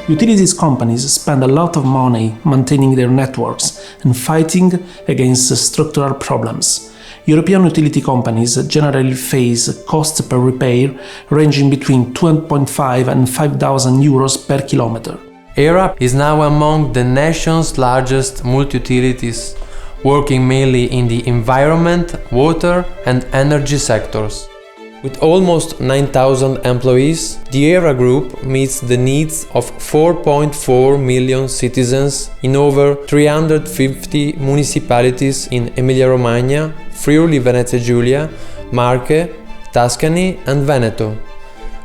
Utilities companies spend a lot of money maintaining their networks and fighting against structural problems. European utility companies generally face costs per repair ranging between 2.5 and 5,000 euros per kilometer. ERA is now among the nation's largest multi-utilities, working mainly in the environment, water and energy sectors. With almost 9,000 employees, the ERA Group meets the needs of 4.4 million citizens in over 350 municipalities in Emilia-Romagna, Friuli-Venezia Giulia, Marche, Tuscany and Veneto.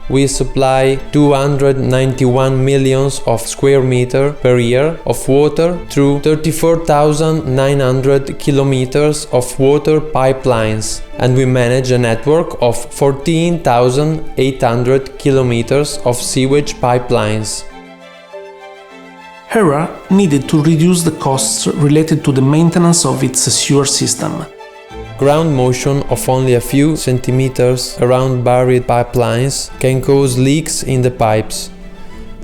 We supply 291 millions of square meters per year of water through 34,900 kilometers of water pipelines, and we manage a network of 14,800 kilometers of sewage pipelines. ERA needed to reduce the costs related to the maintenance of its sewer system. Ground motion of only a few centimeters around buried pipelines can cause leaks in the pipes.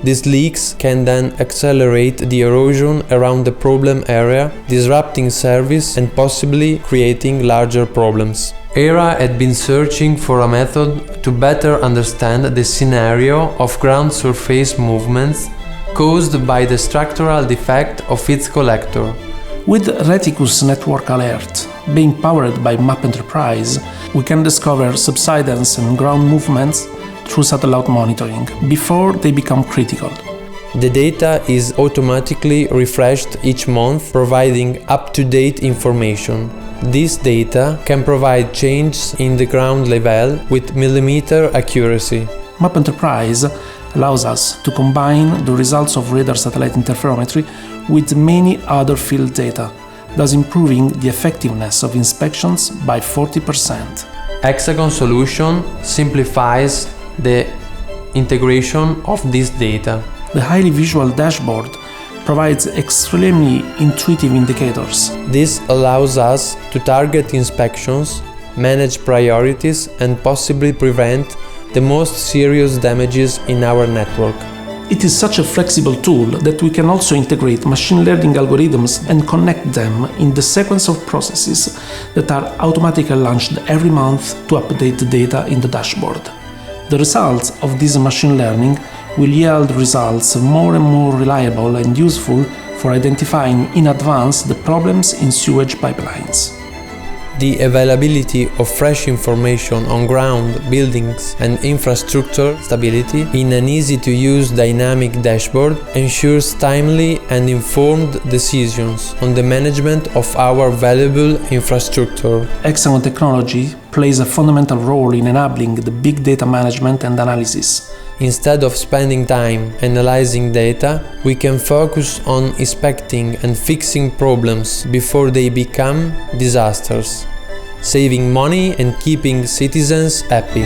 These leaks can then accelerate the erosion around the problem area, disrupting service and possibly creating larger problems. ERA had been searching for a method to better understand the scenario of ground surface movements caused by the structural defect of its collector. With Rheticus Network Alert being powered by Map Enterprise, we can discover subsidence and ground movements through satellite monitoring before they become critical. The data is automatically refreshed each month, providing up-to-date information. This data can provide changes in the ground level with millimeter accuracy. Map Enterprise allows us to combine the results of radar satellite interferometry with many other field data, thus improving the effectiveness of inspections by 40%. Hexagon solution simplifies the integration of this data. The highly visual dashboard provides extremely intuitive indicators. This allows us to target inspections, manage priorities and possibly prevent the most serious damages in our network. It is such a flexible tool that we can also integrate machine learning algorithms and connect them in the sequence of processes that are automatically launched every month to update the data in the dashboard. The results of this machine learning will yield results more and more reliable and useful for identifying in advance the problems in sewage pipelines. The availability of fresh information on ground, buildings and infrastructure stability in an easy-to-use dynamic dashboard ensures timely and informed decisions on the management of our valuable infrastructure. Hexagon technology plays a fundamental role in enabling the big data management and analysis. Instead of spending time analyzing data, we can focus on inspecting and fixing problems before they become disasters, saving money and keeping citizens happy.